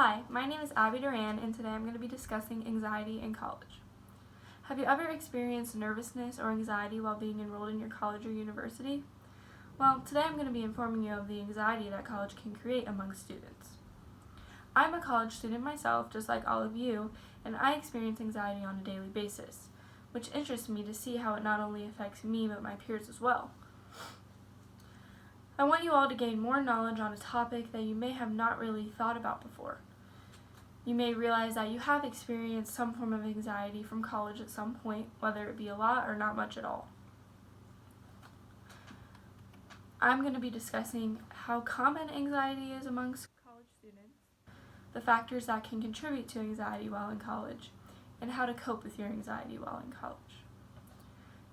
Hi, my name is Abby Duran, and today I'm going to be discussing anxiety in college. Have you ever experienced nervousness or anxiety while being enrolled in your college or university? Well, today I'm going to be informing you of the anxiety that college can create among students. I'm a college student myself, just like all of you, and I experience anxiety on a daily basis, which interests me to see how it not only affects me but my peers as well. I want you all to gain more knowledge on a topic that you may have not really thought about before. You may realize that you have experienced some form of anxiety from college at some point, whether it be a lot or not much at all. I'm going to be discussing how common anxiety is amongst college students, the factors that can contribute to anxiety while in college, and how to cope with your anxiety while in college.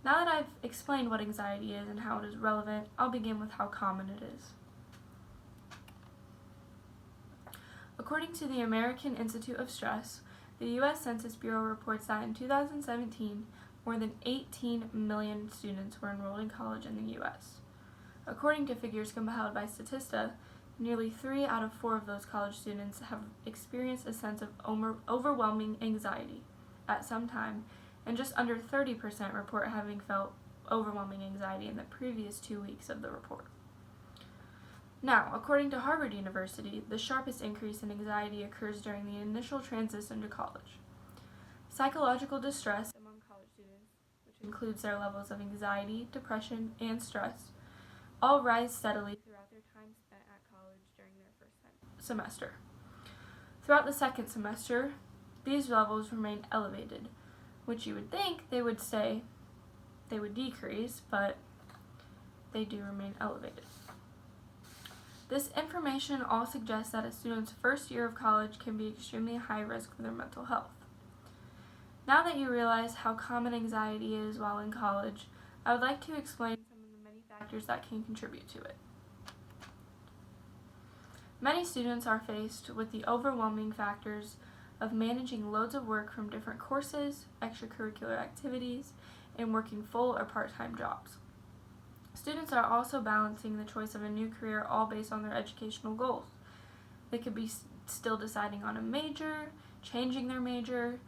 Now that I've explained what anxiety is and how it is relevant, I'll begin with how common it is. According to the American Institute of Stress, the U.S. Census Bureau reports that in 2017, more than 18 million students were enrolled in college in the U.S. According to figures compiled by Statista, nearly 3 out of 4 of those college students have experienced a sense of overwhelming anxiety at some time, and just under 30% report having felt overwhelming anxiety in the previous 2 weeks of the report. Now, according to Harvard University, the sharpest increase in anxiety occurs during the initial transition to college. Psychological distress among college students, which includes their levels of anxiety, depression, and stress, all rise steadily throughout their time spent at college during their first semester. Throughout the second semester, these levels remain elevated, which you would think they would decrease, but they do remain elevated. This information all suggests that a student's first year of college can be extremely high risk for their mental health. Now that you realize how common anxiety is while in college, I would like to explain some of the many factors that can contribute to it. Many students are faced with the overwhelming factors of managing loads of work from different courses, extracurricular activities, and working full or part-time jobs. Students are also balancing the choice of a new career all based on their educational goals. They could be still deciding on a major, changing their major,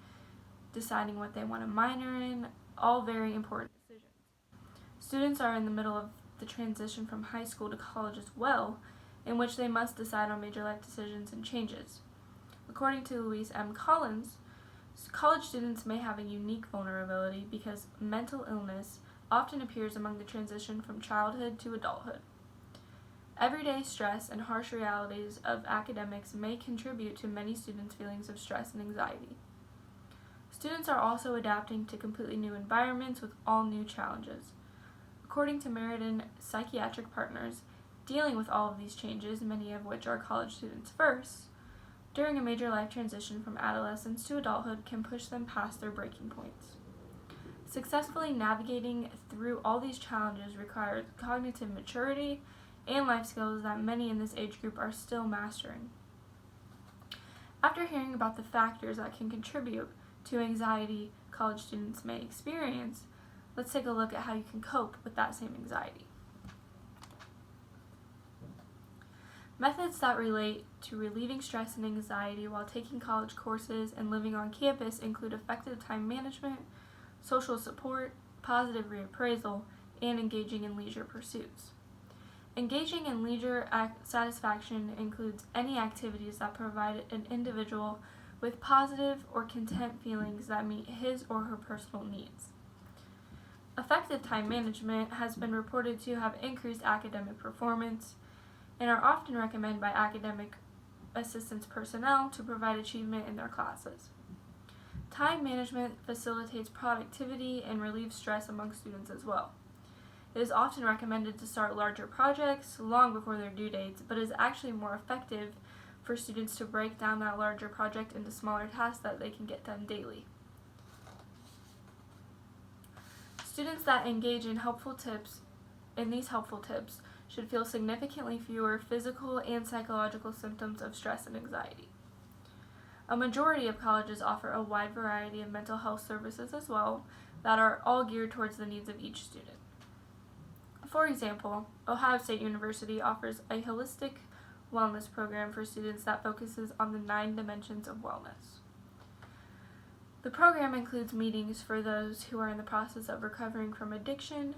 deciding what they want to minor in, all very important decisions. Students are in the middle of the transition from high school to college as well, in which they must decide on major life decisions and changes. According to Louise M. Collins, college students may have a unique vulnerability because mental illness often appears among the transition from childhood to adulthood. Everyday stress and harsh realities of academics may contribute to many students' feelings of stress and anxiety. Students are also adapting to completely new environments with all new challenges. According to Meriden Psychiatric Partners, dealing with all of these changes, many of which are college students' first, during a major life transition from adolescence to adulthood can push them past their breaking points. Successfully navigating through all these challenges requires cognitive maturity and life skills that many in this age group are still mastering. After hearing about the factors that can contribute to anxiety college students may experience, let's take a look at how you can cope with that same anxiety. Methods that relate to relieving stress and anxiety while taking college courses and living on campus include effective time management, social support, positive reappraisal, and engaging in leisure pursuits. Engaging in leisure satisfaction includes any activities that provide an individual with positive or content feelings that meet his or her personal needs. Effective time management has been reported to have increased academic performance and are often recommended by academic assistance personnel to provide achievement in their classes. Time management facilitates productivity and relieves stress among students as well. It is often recommended to start larger projects long before their due dates, but is actually more effective for students to break down that larger project into smaller tasks that they can get done daily. Students that engage in these helpful tips should feel significantly fewer physical and psychological symptoms of stress and anxiety. A majority of colleges offer a wide variety of mental health services as well that are all geared towards the needs of each student. For example, Ohio State University offers a holistic wellness program for students that focuses on the 9 dimensions of wellness. The program includes meetings for those who are in the process of recovering from addiction,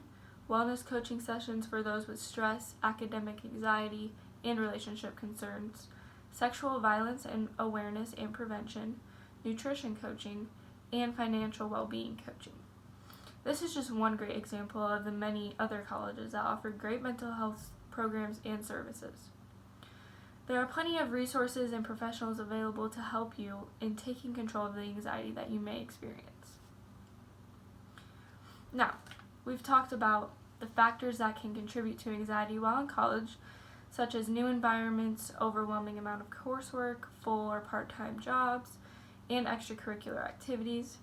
wellness coaching sessions for those with stress, academic anxiety, and relationship concerns, sexual violence and awareness and prevention, nutrition coaching, and financial well-being coaching. This is just one great example of the many other colleges that offer great mental health programs and services. There are plenty of resources and professionals available to help you in taking control of the anxiety that you may experience. Now, we've talked about the factors that can contribute to anxiety while in college, such as new environments, overwhelming amount of coursework, full or part-time jobs, and extracurricular activities.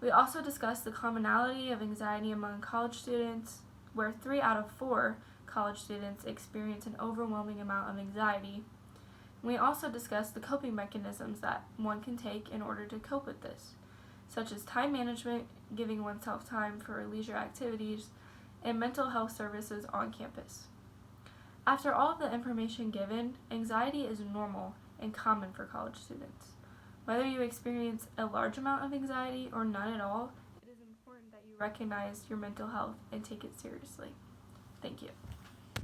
We also discussed the commonality of anxiety among college students, where 3 out of 4 college students experience an overwhelming amount of anxiety. We also discussed the coping mechanisms that one can take in order to cope with this, such as time management, giving oneself time for leisure activities, and mental health services on campus. After all of the information given, anxiety is normal and common for college students. Whether you experience a large amount of anxiety or none at all, it is important that you recognize your mental health and take it seriously. Thank you.